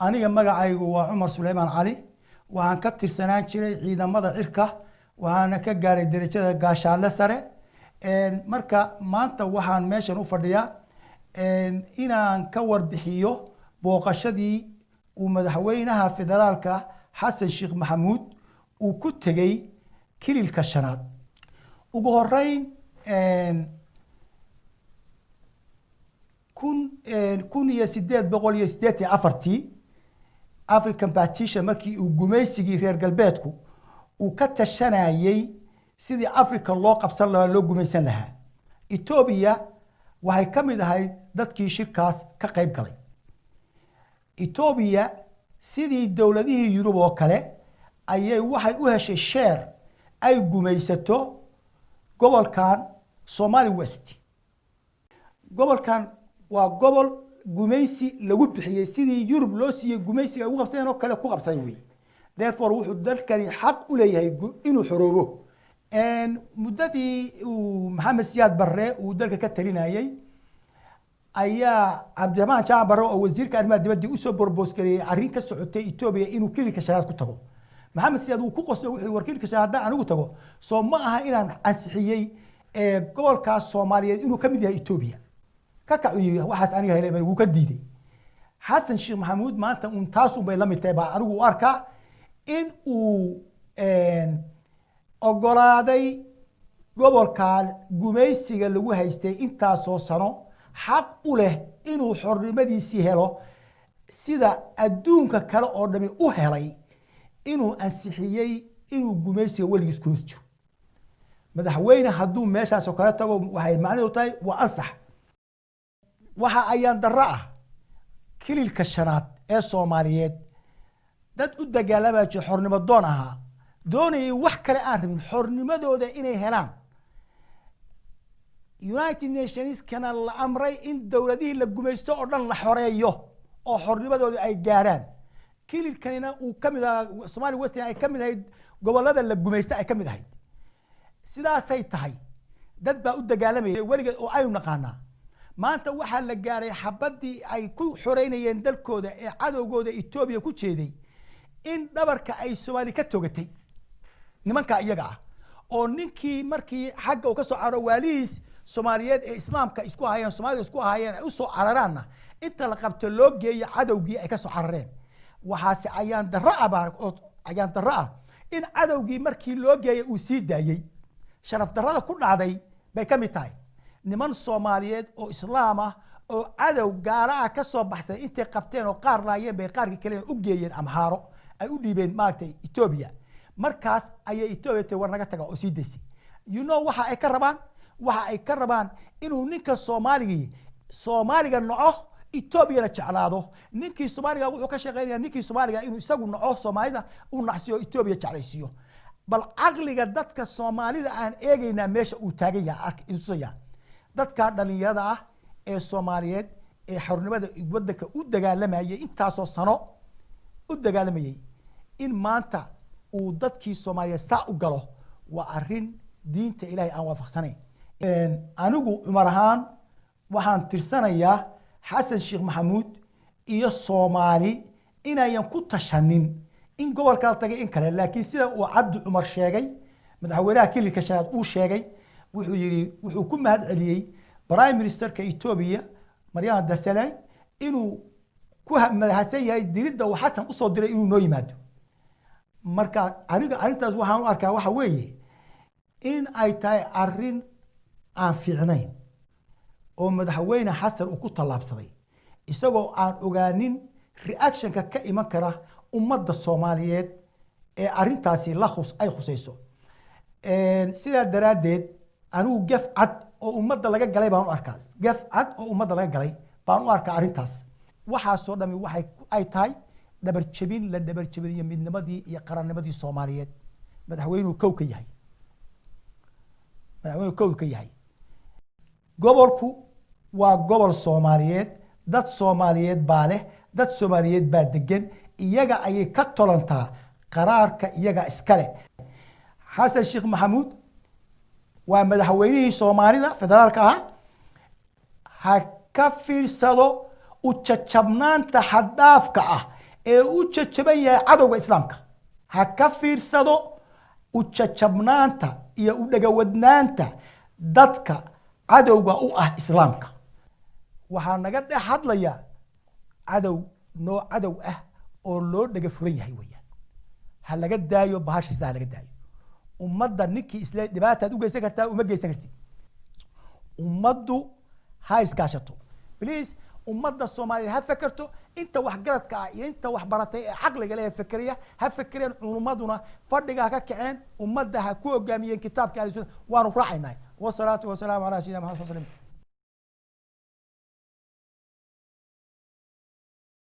aniga magacaygu waa Cumar Suleymaan Cali waxaan ka tirsanaan jiray ciidamada cirka waxaana ka gaaray darajada gaashaanle sare marka maanta waxaan meeshan u fadhiyaa inaan ka warbixiyo booqashadii uu madaxweynaha federaalka Xasan Sheekh Maxamuud uu ku tagay kililka shanaad ugu horeyn kun iyo 884 African Partition markii uu gumaysigii reer galbeedku uu ka tashanayay sidii Afrika loo qabsan lahaa loo gumaysan lahaa Ethiopia waxay ka mid ahayd dadkii shirkaas ka qayb galay Ethiopia sidii dawladihii Yurub oo kale ayay waxay u heshay share ay gumaysato gobolkan Somali West gobolkan waa gobol gumaysi lagu bixiyay sidii Yurub loo siiyay gumaysiga ugu qabsadeen oo kale ku qabsay weey therefore wuxuu dalkani xaq u leeyahay inuu xoroobo muddadii uu Maxamed Siyaad Barre uu dalka ka talinayay ayaa Cabdiraxmaan Jaan Barre oo wasiirka arrimaha dibadda u soo propose gareeyay arrin ka socotay Ethiopia inuu kililka shanaad ku tago Maxamed Siyaad uu ku qosay wuxuu warkiilka shanaad anigu tago soo ma aha inaan ansixiyay gobolkaas Soomaaliyeed inuu ka mid yahay Ethiopia ka kaciyay waxaas aniga helay uu ka diiday Xasan Sheekh Maxamuud maanta taas uu bay la mid tahay baa anigu u arkaa in uu ogolaaday gobolkan gumaysiga lagu haystay intaasoo sano xaq u leh inuu xornimadiisii helo sida adduunka kale oo dhami u helay inuu ansixiyay inuu gumaysiga weligiis ku hosjo madaxweyne hadduu meeshaas oo kale tago waxay macnaheedu tahay waa ansax waxa ayaan darro ah kililka shanaad ee Soomaaliyeed dad u dagaalamay xornimo doon ahaa doonayay wax kale aan rabin xornimadooda inay helaan United Nations kana la amray in dawladihii la gumaysto oo dhan la xoreeyo oo xornimadooda ay gaaraan kililkanina uu kamid ah Somali West ay kamid ahayd gobolada la gumaysto ay kamid ahayd sidaasay tahay dad baa u dagaalamay waligeed oo ay naqaanaa maanta waxa la gaaray xabadii ay ku xoreynayeen dalkooda ee cadowgooda Ethiopia ku jeeday in dhabarka ay Soomaali ka togatay nimanka iyaga ah oo ninkii markii xagga uu ka soo caro waalihiis Soomaaliyeed ee islaamka isku hayeen Soomaalida isku hayeen ay u soo cararaana inta la qabto loo geeyo cadowgii ay ka soo carareen waxaasi ayaan darro ah in cadowgii markii loo geeyay uu sii daayay sharaf darrada ku dhacday bay ka mid tahay niman Soomaaliyeed oo islaam ah oo cadow gaala ah ka soo baxsay intay qabteen oo qaar laayeen bay qaarkii kale u geeyeen Amhaaro ay u dhiibeen maartay Ethiopia markaas ayay Ethiopia war naga taga oo sii deysay waxa ay ka rabaan inuu ninka Soomaaliga noco Ethiopia jeclaado ninkii Soomaaliga wuxuu ka shaqeynaya ninkii Soomaaliga inuu isagu noco Soomaalida uu nacsiyo Ethiopia jeclaysiyo bal aqliga dadka Soomaalida aan eegayna meesha uu taagan yahay insaya dadka dhalinyarada ah ee Soomaaliyeed ee xornimada wadanka u dagaalamayay intaasoo sano u dagaalamayay in maanta uu dadkii Soomaaliyeed saa u galo waa arrin diinta Ilaahay aan waafaqsanayn anigu Cumar ahaan waxaan tirsanayaa Xasan Sheekh Maxamuud iyo Soomaali inayan ku tashanin in gobolka tagay in kale laakiin sida uu Cabdi Cumar sheegay madaxweynaha kililka shanaad uu sheegay wuxuu ku mahad celiyay Prime Ministerka Ethiopia Maryam Desalegn inuu ku mahadsan yahay diridda uu Xasan u soo diray inuu noo yimaado marka arintaas waxaan u arkaa waxa weeye in ay tahay arrin aan fiicnayn oo madaxweyne Xasan uu ku talaabsaday isagoo aan ogaanin reaction-ka ka iman kara ummadda Soomaaliyeed ee arintaasi ay khusayso sidaa daraadeed anigu gaf cad oo ummadda laga galay baan u arkaa gaf cad oo ummadda laga galay baan u arkaa arintaas waxaasoo dhami waxay ay tahay dabar jabin la dabar jabinayo midnimadii iyo qarannimadii Soomaaliyeed madaxweynuhu kow ka yahay gobolku waa gobol Soomaaliyeed dad Soomaaliyeed baa leh dad Soomaaliyeed baa degan iyaga ayay ka tolantaa qaraarka iyaga iskale Xasan Sheekh Maxamuud waa madaxweynihii Soomaalida federaalka ah ha ka fiirsado u jajabnaanta xadaafka ah وجتشبية عدو إسلامك هكفير صدو وجتشبنانتا يا ودقودنانتا دتك عدو إسلامك وحنا قد أحد ليا عدو نوع عدو oo loo dhaga furan yahay weeyaan hal laga daayo bahashista laga daayo ummadda ninkii isla dhibaatad u geysan kartaa uma geysan kartid ummaddu ha iskaashato please ummadda Soomaaliya ha fakarto inta wax garadka ah iyo inta wax baratay ee aqliga leh fikriya ha fikireen ummaduna fadhiga ka kaceen ummadda ha ku hogaamiyeen kitaabka Alle waanu raacaynaa wasalaatu wasalaamu ala sayyidina Muhammad sallallahu alayhi wasallam